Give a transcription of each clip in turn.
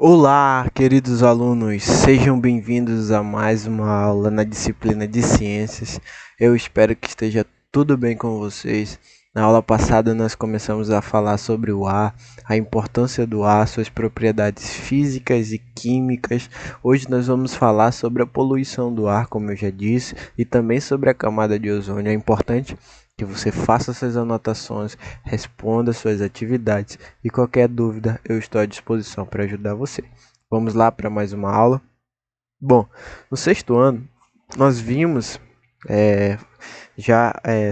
Olá, queridos alunos, sejam bem-vindos a mais uma aula na disciplina de Ciências. Eu espero que esteja tudo bem com vocês. Na aula passada nós começamos a falar sobre o ar, a importância do ar, suas propriedades físicas e químicas. Hoje nós vamos falar sobre a poluição do ar, como eu já disse, e também sobre a camada de ozônio. É importante que você faça suas anotações, responda suas atividades e qualquer dúvida eu estou à disposição para ajudar você. Vamos lá para mais uma aula. Bom, no sexto ano nós vimos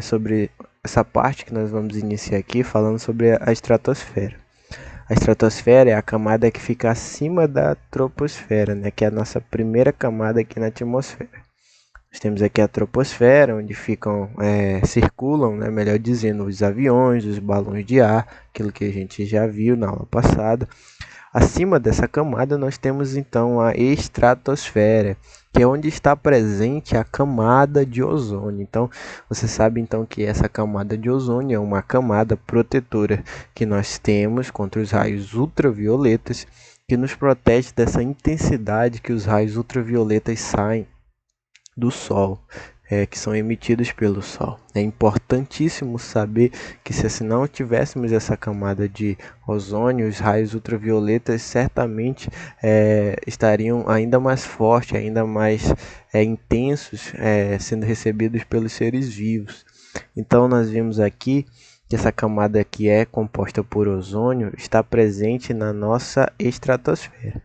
sobre essa parte que nós vamos iniciar aqui falando sobre a estratosfera. A estratosfera é a camada que fica acima da troposfera, né, que é a nossa primeira camada aqui na atmosfera. Nós temos aqui a troposfera, onde circulam, né, melhor dizendo, os aviões, os balões de ar, aquilo que a gente já viu na aula passada. Acima dessa camada nós temos então a estratosfera, que é onde está presente a camada de ozônio. Então, você sabe então que essa camada de ozônio é uma camada protetora que nós temos contra os raios ultravioletas, que nos protege dessa intensidade que os raios ultravioletas saem do Sol, que são emitidos pelo Sol. É importantíssimo saber que se não tivéssemos essa camada de ozônio, os raios ultravioletas certamente estariam ainda mais fortes, ainda mais intensos, sendo recebidos pelos seres vivos. Então nós vimos aqui que essa camada que é composta por ozônio está presente na nossa estratosfera.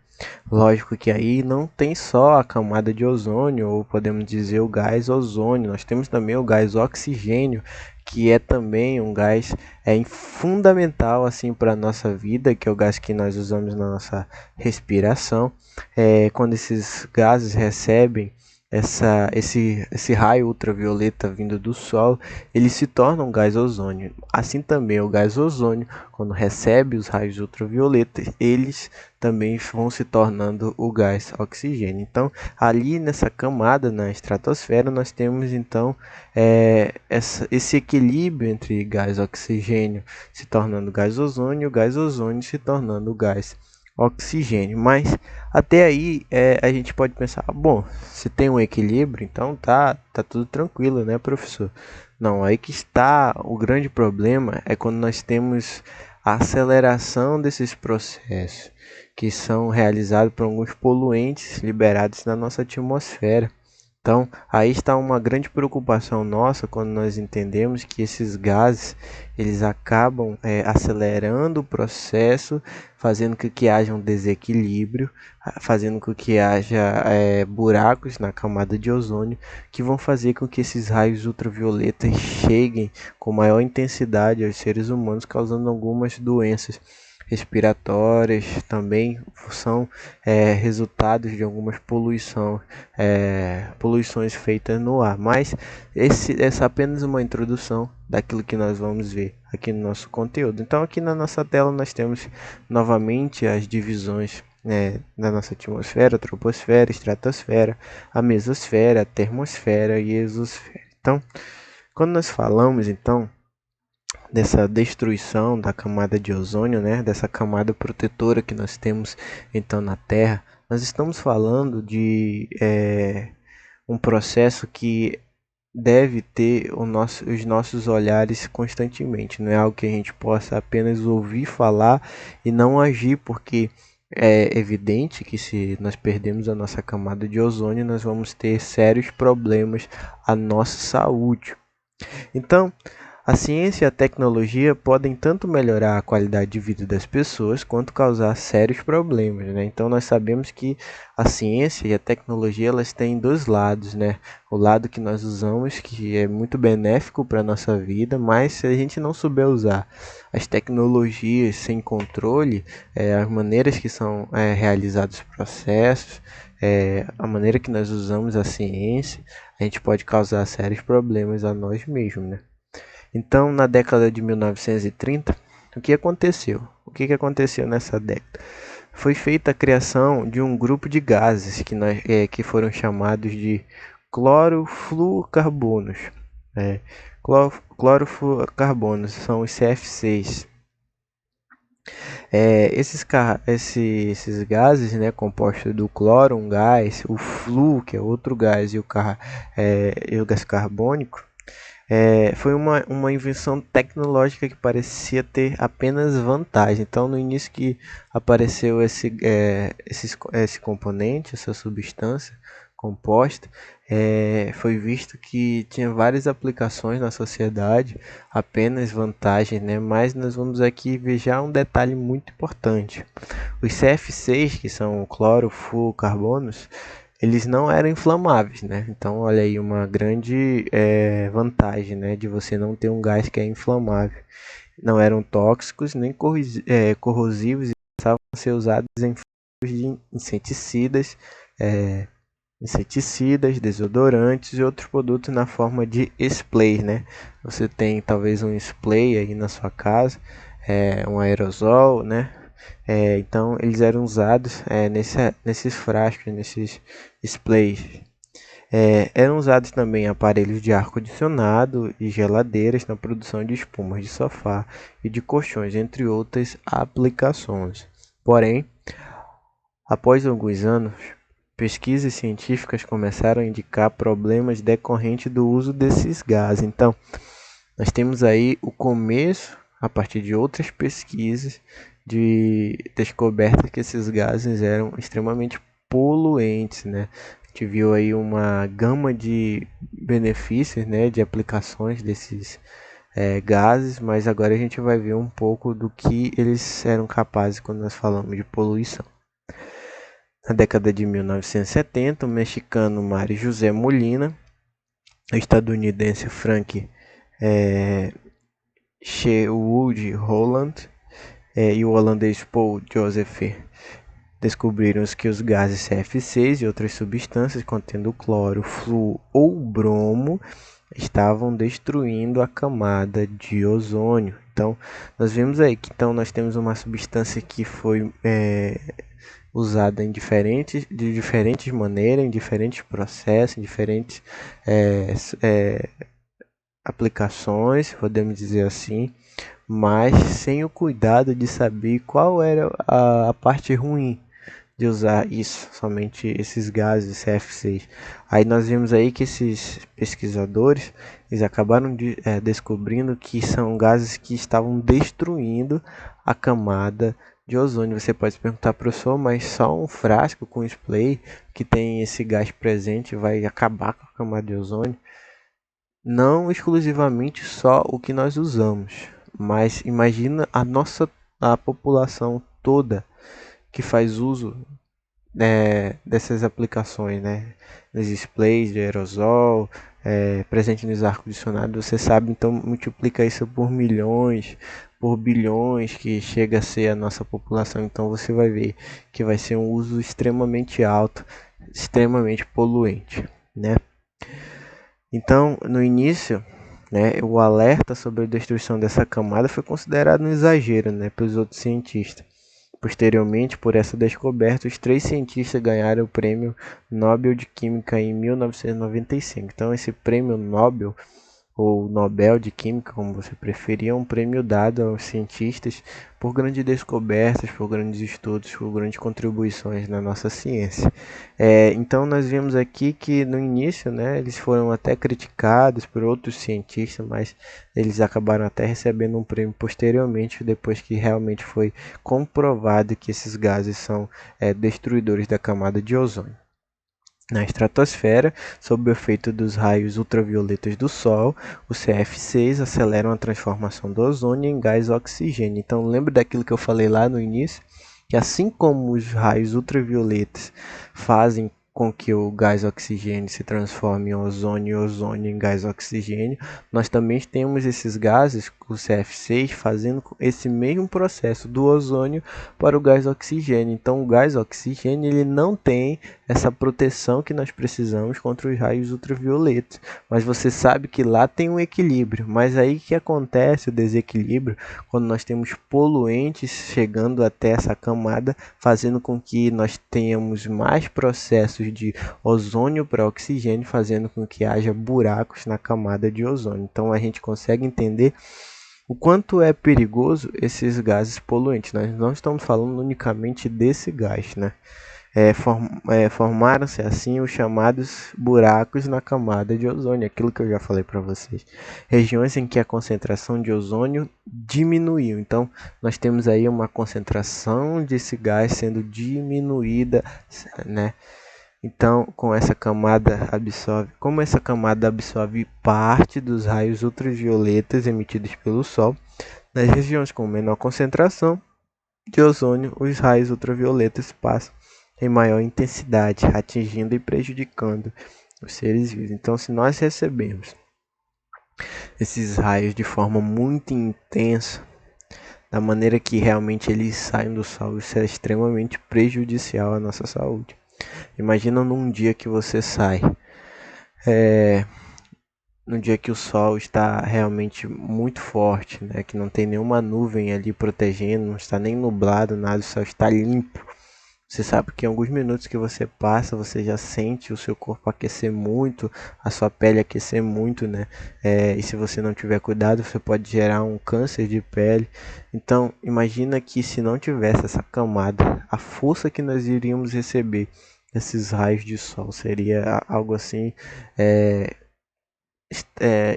Lógico que aí não tem só a camada de ozônio, ou podemos dizer o gás ozônio, nós temos também o gás oxigênio, que é também um gás fundamental assim para a nossa vida, que é o gás que nós usamos na nossa respiração. Quando esses gases recebem esse raio ultravioleta vindo do Sol, ele se torna um gás ozônio. Assim também o gás ozônio, quando recebe os raios ultravioletas, eles também vão se tornando o gás oxigênio. Então, ali nessa camada, na estratosfera, nós temos então esse equilíbrio entre gás oxigênio se tornando gás ozônio se tornando gás oxigênio. Mas até aí a gente pode pensar, bom, se tem um equilíbrio, então tá tudo tranquilo, né, professor? Não, aí que está o grande problema, é quando nós temos a aceleração desses processos, que são realizados por alguns poluentes liberados na nossa atmosfera. Então, aí está uma grande preocupação nossa quando nós entendemos que esses gases eles acabam acelerando o processo, fazendo com que haja um desequilíbrio, fazendo com que haja buracos na camada de ozônio, que vão fazer com que esses raios ultravioletas cheguem com maior intensidade aos seres humanos, causando algumas doenças respiratórias. Também são resultados de algumas poluições feitas no ar. Mas essa é apenas uma introdução daquilo que nós vamos ver aqui no nosso conteúdo. Então aqui na nossa tela nós temos novamente as divisões da nossa atmosfera, troposfera, estratosfera, a mesosfera, a termosfera e a exosfera. Então, quando nós falamos então dessa destruição da camada de ozônio, né, dessa camada protetora que nós temos então na Terra, nós estamos falando de um processo que deve ter os nossos olhares constantemente. Não é algo que a gente possa apenas ouvir falar e não agir, porque é evidente que se nós perdemos a nossa camada de ozônio, nós vamos ter sérios problemas à nossa saúde. Então, a ciência e a tecnologia podem tanto melhorar a qualidade de vida das pessoas quanto causar sérios problemas, né? Então nós sabemos que a ciência e a tecnologia elas têm dois lados, né? O lado que nós usamos, que é muito benéfico para a nossa vida, mas se a gente não souber usar as tecnologias sem controle, as maneiras que são realizados os processos, a maneira que nós usamos a ciência, a gente pode causar sérios problemas a nós mesmos, né? Então, na década de 1930, o que aconteceu? O que aconteceu nessa década? Foi feita a criação de um grupo de gases que foram chamados de clorofluorcarbonos. Clorofluorcarbonos são os CF6. Esses gases, né, compostos do cloro, um gás, o flúor, que é outro gás, e o gás carbônico, foi uma invenção tecnológica que parecia ter apenas vantagem. Então, no início que apareceu esse componente, essa substância composta, foi visto que tinha várias aplicações na sociedade, apenas vantagens, né? Mas nós vamos aqui ver já um detalhe muito importante. Os CF6, que são clorofluorcarbonos, eles não eram inflamáveis, né? Então, olha aí uma grande vantagem, né, de você não ter um gás que é inflamável. Não eram tóxicos nem corrosivos e passavam a ser usados em de inseticidas, é, desodorantes e outros produtos na forma de spray, né? Você tem talvez um spray aí na sua casa, um aerosol, né? Então eles eram usados nesses frascos, nesses sprays. Eram usados também aparelhos de ar-condicionado e geladeiras na produção de espumas de sofá e de colchões, entre outras aplicações. Porém, após alguns anos, pesquisas científicas começaram a indicar problemas decorrentes do uso desses gases. Então, nós temos aí o começo, a partir de outras pesquisas, de descoberta que esses gases eram extremamente poluentes, né? A gente viu aí uma gama de benefícios, né, de aplicações desses gases, mas agora a gente vai ver um pouco do que eles eram capazes quando nós falamos de poluição. Na década de 1970, o mexicano Mário José Molina, o estadunidense Frank Sherwood Holland e o holandês Paul Joseph descobriram que os gases CF6 e outras substâncias contendo cloro, flúor ou bromo estavam destruindo a camada de ozônio. Então, nós vemos aí que nós temos uma substância que foi usada de diferentes maneiras, em diferentes processos, em diferentes aplicações, podemos dizer assim, mas sem o cuidado de saber qual era a parte ruim de usar isso, somente esses gases CF6. Aí nós vimos aí que esses pesquisadores eles acabaram descobrindo que são gases que estavam destruindo a camada de ozônio. Você pode se perguntar, professor, mas só um frasco com spray que tem esse gás presente vai acabar com a camada de ozônio? Não exclusivamente só o que nós usamos, mas imagina a população toda que faz uso dessas aplicações, né? Nos displays de aerosol, presente nos ar-condicionados, você sabe, então multiplica isso por milhões, por bilhões, que chega a ser a nossa população, então você vai ver que vai ser um uso extremamente alto, extremamente poluente, né? Então, no início, né, o alerta sobre a destruição dessa camada foi considerado um exagero, né, pelos outros cientistas. Posteriormente, por essa descoberta, os 3 cientistas ganharam o Prêmio Nobel de Química em 1995. Então, esse Prêmio Nobel, ou Nobel de Química, como você preferir, é um prêmio dado aos cientistas por grandes descobertas, por grandes estudos, por grandes contribuições na nossa ciência. Então nós vimos aqui que no início, né, eles foram até criticados por outros cientistas, mas eles acabaram até recebendo um prêmio posteriormente, depois que realmente foi comprovado que esses gases são destruidores da camada de ozônio. Na estratosfera, sob o efeito dos raios ultravioletas do Sol, os CF6 aceleram a transformação do ozônio em gás oxigênio. Então, lembra daquilo que eu falei lá no início? Que assim como os raios ultravioletas fazem com que o gás oxigênio se transforme em ozônio e ozônio em gás oxigênio, nós também temos esses gases, o CF6, fazendo esse mesmo processo do ozônio para o gás oxigênio. Então, o gás oxigênio ele não tem essa proteção que nós precisamos contra os raios ultravioletas. Mas você sabe que lá tem um equilíbrio. Mas aí que acontece o desequilíbrio quando nós temos poluentes chegando até essa camada, fazendo com que nós tenhamos mais processos de ozônio para oxigênio, fazendo com que haja buracos na camada de ozônio. Então a gente consegue entender O quanto é perigoso esses gases poluentes? Nós não estamos falando unicamente desse gás, né? Formaram-se assim os chamados buracos na camada de ozônio, aquilo que eu já falei para vocês. Regiões em que a concentração de ozônio diminuiu. Então, nós temos aí uma concentração desse gás sendo diminuída, né? Então, como essa camada absorve parte dos raios ultravioletas emitidos pelo Sol, nas regiões com menor concentração de ozônio, os raios ultravioletas passam em maior intensidade, atingindo e prejudicando os seres vivos. Então, se nós recebemos esses raios de forma muito intensa, da maneira que realmente eles saem do Sol, isso é extremamente prejudicial à nossa saúde. Imagina num dia que você sai, no dia que o sol está realmente muito forte, né? Que não tem nenhuma nuvem ali protegendo, não está nem nublado, nada, o céu está limpo. Você sabe que em alguns minutos que você passa, você já sente o seu corpo aquecer muito, a sua pele aquecer muito, né? E se você não tiver cuidado, você pode gerar um câncer de pele. Então, imagina que se não tivesse essa camada, a força que nós iríamos receber desses raios de sol seria algo assim,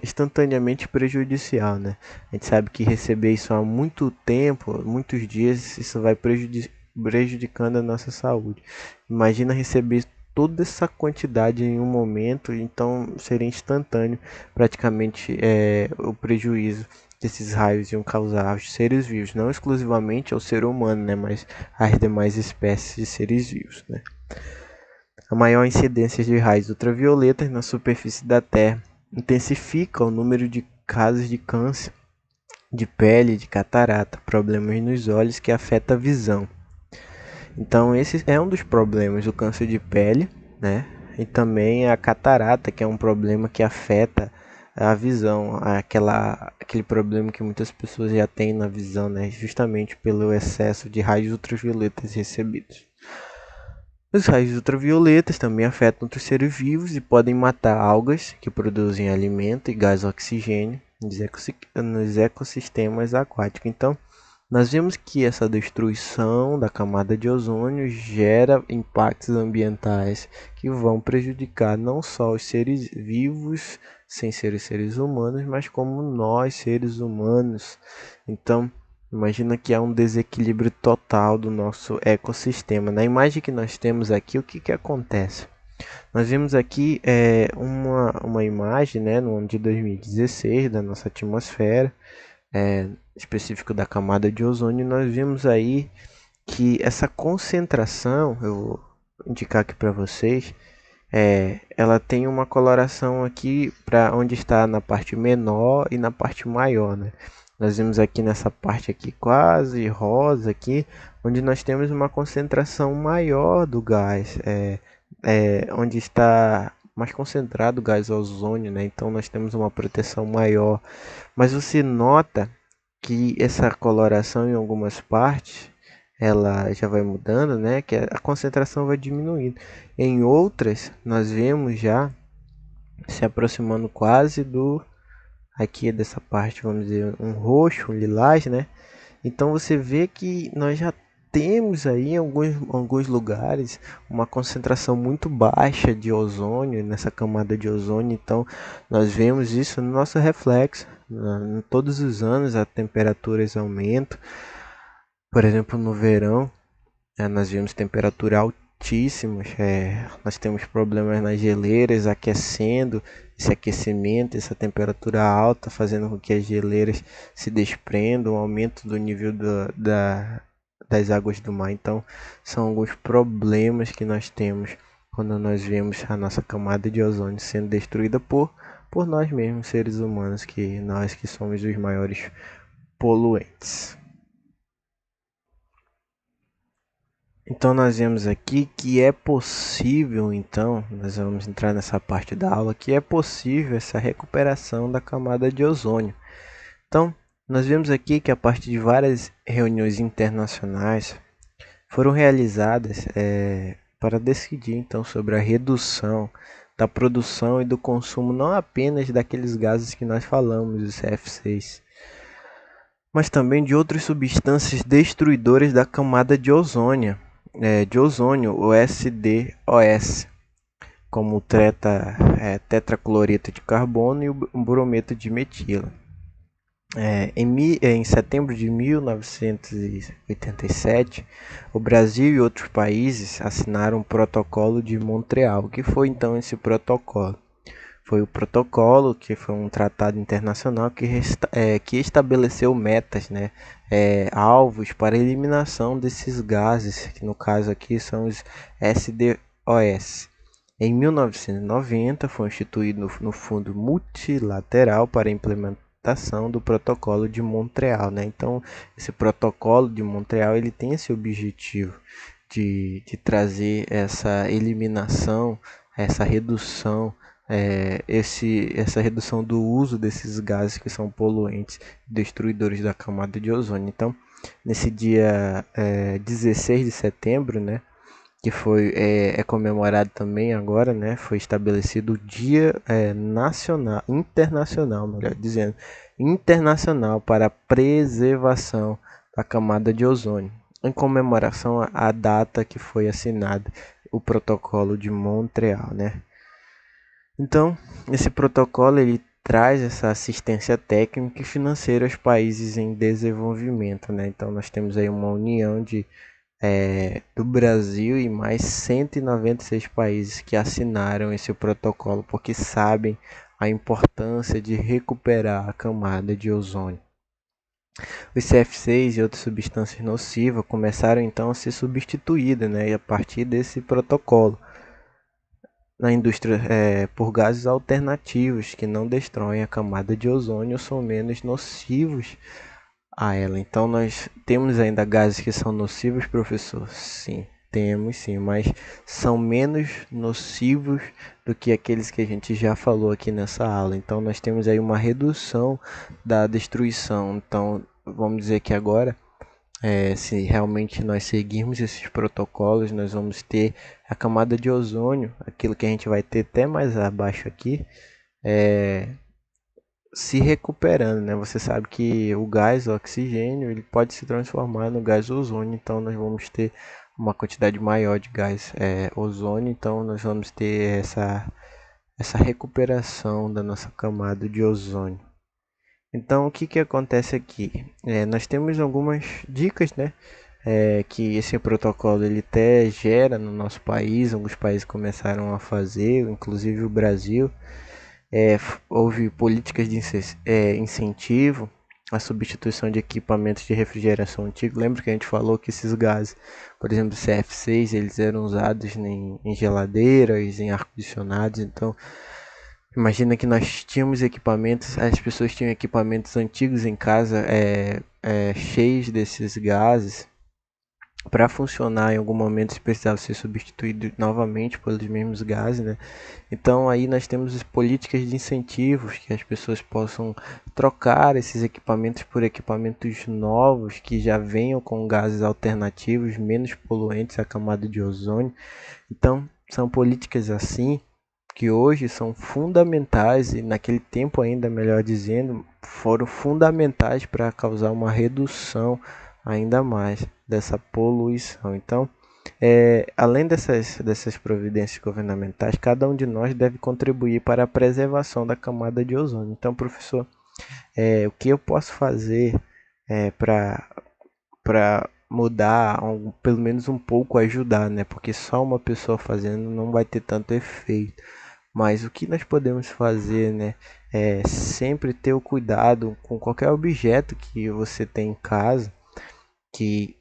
instantaneamente prejudicial, né? A gente sabe que receber isso há muito tempo, muitos dias, isso vai prejudicando a nossa saúde. Imagina receber toda essa quantidade em um momento, então seria instantâneo praticamente o prejuízo que esses raios iam causar aos seres vivos, não exclusivamente ao ser humano, né, mas às demais espécies de seres vivos, né? A maior incidência de raios ultravioletas na superfície da Terra intensifica o número de casos de câncer de pele, de catarata, problemas nos olhos que afeta a visão. Então esse é um dos problemas, o câncer de pele, né? E também a catarata, que é um problema que afeta a visão, aquele problema que muitas pessoas já têm na visão, né? Justamente pelo excesso de raios ultravioletas recebidos. Os raios ultravioletas também afetam outros seres vivos e podem matar algas que produzem alimento e gás oxigênio nos ecossistemas aquáticos. Então, nós vemos que essa destruição da camada de ozônio gera impactos ambientais que vão prejudicar não só os seres vivos, sem ser os seres humanos, mas como nós, seres humanos. Então, imagina que há um desequilíbrio total do nosso ecossistema. Na imagem que nós temos aqui, o que acontece? Nós vemos aqui uma imagem, né, no ano de 2016 da nossa atmosfera, específico da camada de ozônio. Nós vemos aí que essa concentração, eu vou indicar aqui para vocês, ela tem uma coloração aqui para onde está na parte menor e na parte maior, né? Nós vemos aqui nessa parte aqui quase rosa aqui, onde nós temos uma concentração maior do gás, onde está mais concentrado o gás ozônio, né? Então nós temos uma proteção maior. Mas você nota que essa coloração em algumas partes ela já vai mudando, né? Que a concentração vai diminuindo. Em outras, nós vemos já se aproximando quase do aqui dessa parte, vamos dizer, um roxo, um lilás, né? Então você vê que nós já temos aí em alguns lugares uma concentração muito baixa de ozônio nessa camada de ozônio. Então nós vemos isso no nosso reflexo. Todos os anos as temperaturas aumentam. Por exemplo, no verão, nós vemos temperatura altíssimas. Nós temos problemas nas geleiras aquecendo, esse aquecimento, essa temperatura alta fazendo com que as geleiras se desprendam, um aumento do nível das águas do mar. Então, são alguns problemas que nós temos quando nós vemos a nossa camada de ozônio sendo destruída por nós mesmos, seres humanos, que nós que somos os maiores poluentes. Então nós vemos aqui que é possível, então, nós vamos entrar nessa parte da aula, que é possível essa recuperação da camada de ozônio. Então, nós vemos aqui que a partir de várias reuniões internacionais foram realizadas para decidir então sobre a redução da produção e do consumo não apenas daqueles gases que nós falamos, os CF6, mas também de outras substâncias destruidoras da camada de ozônio, o SDOS, como o tetracloreto de carbono e o brometo de metila. Em setembro de 1987, o Brasil e outros países assinaram o Protocolo de Montreal. O que foi então esse protocolo? Foi o protocolo, que foi um tratado internacional que estabeleceu metas, né, alvos para a eliminação desses gases, que no caso aqui são os SDOS. Em 1990, foi instituído no Fundo Multilateral para a implementação do Protocolo de Montreal, né? Então, esse Protocolo de Montreal ele tem esse objetivo de trazer essa eliminação, essa redução, essa redução do uso desses gases que são poluentes, destruidores da camada de ozônio. Então, nesse dia 16 de setembro, né, que foi comemorado também agora, né, foi estabelecido o Dia Internacional, melhor dizendo, internacional para a preservação da camada de ozônio, em comemoração à data que foi assinado o Protocolo de Montreal, né? Então, esse protocolo ele traz essa assistência técnica e financeira aos países em desenvolvimento, né? Então, nós temos aí uma união do Brasil e mais 196 países que assinaram esse protocolo porque sabem a importância de recuperar a camada de ozônio. Os CF6 e outras substâncias nocivas começaram então a ser substituídas, né, a partir desse protocolo na indústria por gases alternativos que não destroem a camada de ozônio ou são menos nocivos a ela. Então nós temos ainda gases que são nocivos, professor? Sim, temos sim, mas são menos nocivos do que aqueles que a gente já falou aqui nessa aula. Então nós temos aí uma redução da destruição. Então vamos dizer que agora se realmente nós seguirmos esses protocolos, nós vamos ter a camada de ozônio, aquilo que a gente vai ter até mais abaixo aqui, se recuperando, né? Você sabe que o gás, o oxigênio, ele pode se transformar no gás ozônio, então nós vamos ter uma quantidade maior de gás ozônio, então nós vamos ter essa recuperação da nossa camada de ozônio. Então, o que que acontece aqui? Nós temos algumas dicas, né? Que esse protocolo ele até gera no nosso país, alguns países começaram a fazer, inclusive o Brasil. Houve políticas de incentivo à substituição de equipamentos de refrigeração antigos. Lembra que a gente falou que esses gases, por exemplo, CF6, eles eram usados em geladeiras, em ar-condicionados. Então, imagina que nós tínhamos equipamentos, as pessoas tinham equipamentos antigos em casa, cheios desses gases. Para funcionar em algum momento eles precisavam ser substituídos novamente pelos mesmos gases, né? Então aí nós temos políticas de incentivos que as pessoas possam trocar esses equipamentos por equipamentos novos que já venham com gases alternativos menos poluentes à camada de ozônio. Então são políticas assim que hoje são fundamentais e naquele tempo ainda, melhor dizendo, foram fundamentais para causar uma redução ainda mais dessa poluição. Então, além dessas providências governamentais, cada um de nós deve contribuir para a preservação da camada de ozônio. Então, professor, o que eu posso fazer para mudar, pelo menos um pouco ajudar, né? Porque só uma pessoa fazendo não vai ter tanto efeito. Mas o que nós podemos fazer, né? É sempre ter o cuidado com qualquer objeto que você tem em casa que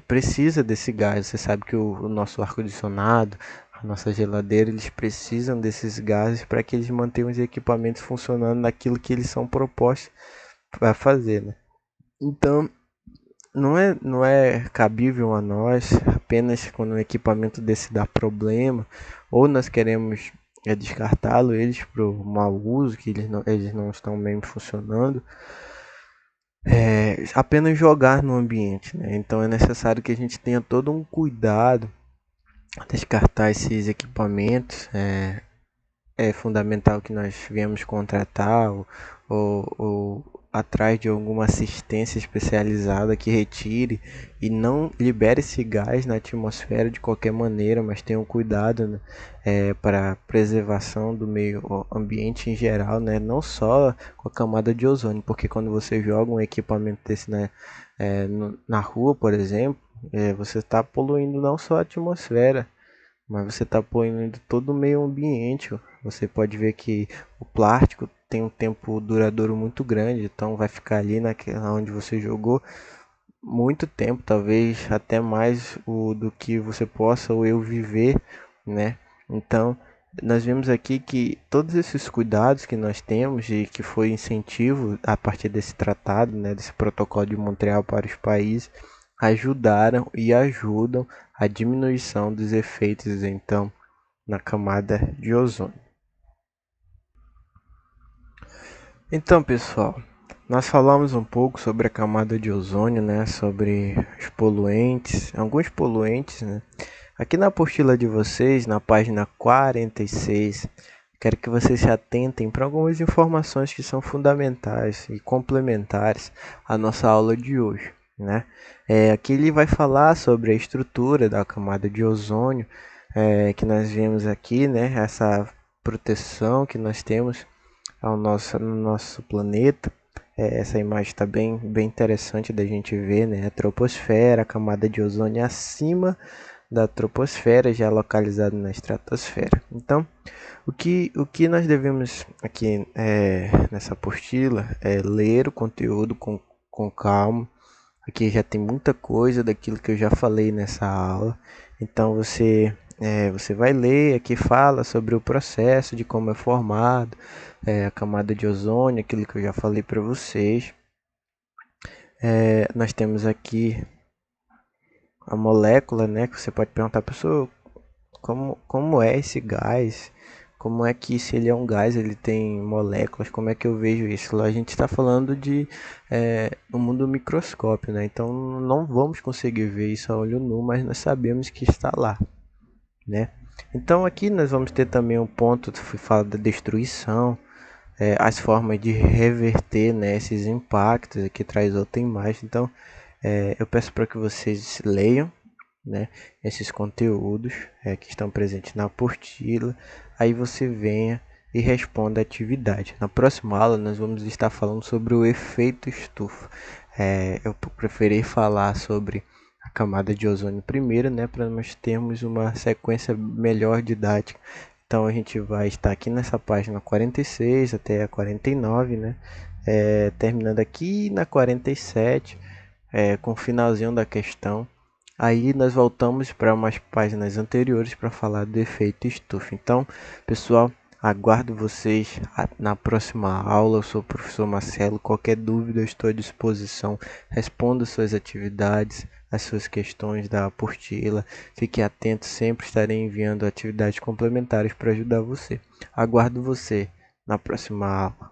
precisa desse gás. Você sabe que o nosso ar-condicionado, a nossa geladeira, eles precisam desses gases para que eles mantenham os equipamentos funcionando naquilo que eles são propostos para fazer, né? Então, não é cabível a nós, apenas quando um equipamento desse dá problema, ou nós queremos descartá-lo, eles para o mau uso, que eles não estão bem funcionando, apenas jogar no ambiente, né? Então é necessário que a gente tenha todo um cuidado a descartar esses equipamentos. É fundamental que nós viemos contratar ou atrás de alguma assistência especializada que retire e não libere esse gás na atmosfera de qualquer maneira, mas tenham cuidado, né, para a preservação do meio ambiente em geral, né, não só com a camada de ozônio, porque quando você joga um equipamento desse, né, na rua, por exemplo, você está poluindo não só a atmosfera, mas você está poluindo todo o meio ambiente. Você pode ver que o plástico tem um tempo duradouro muito grande, então vai ficar ali naquela onde você jogou muito tempo, talvez até mais do que você possa ou eu viver, né? Então, nós vemos aqui que todos esses cuidados que nós temos e que foi incentivo a partir desse tratado, né, desse protocolo de Montreal para os países, ajudaram e ajudam a diminuição dos efeitos então na camada de ozônio. Então, pessoal, nós falamos um pouco sobre a camada de ozônio, né, sobre os poluentes, alguns poluentes, né. Aqui na apostila de vocês, na página 46, quero que vocês se atentem para algumas informações que são fundamentais e complementares à nossa aula de hoje, né? Aqui ele vai falar sobre a estrutura da camada de ozônio, que nós vemos aqui, né? Essa proteção que nós temos no nosso planeta. Essa imagem está bem interessante da gente ver, né? A troposfera, a camada de ozônio acima da troposfera, já localizado na estratosfera. Então, o que nós devemos aqui nessa apostila é ler o conteúdo com calma. Aqui já tem muita coisa daquilo que eu já falei nessa aula. Então você vai ler, aqui fala sobre o processo de como é formado a camada de ozônio, aquilo que eu já falei para vocês. Nós temos aqui a molécula, né? Que você pode perguntar para a pessoa como é esse gás, como é que se ele é um gás, ele tem moléculas, como é que eu vejo isso? Lá a gente está falando de um mundo microscópio, né? Então não vamos conseguir ver isso a olho nu, mas nós sabemos que está lá, né? Então aqui nós vamos ter também um ponto que fala da destruição, as formas de reverter, né, esses impactos. Aqui traz outra imagem. Então eu peço para que vocês leiam, né, esses conteúdos que estão presentes na apostila, aí você venha e responda a atividade. Na próxima aula nós vamos estar falando sobre o efeito estufa. Eu preferi falar sobre a camada de ozônio primeiro, né, para nós termos uma sequência melhor didática. Então a gente vai estar aqui nessa página 46 até a 49, né, terminando aqui na 47, com o finalzinho da questão. Aí nós voltamos para umas páginas anteriores para falar do efeito estufa. Então, pessoal, aguardo vocês na próxima aula. Eu sou o professor Marcelo. Qualquer dúvida, eu estou à disposição. Responda suas atividades, as suas questões da apostila. Fique atento, sempre estarei enviando atividades complementares para ajudar você. Aguardo você na próxima aula.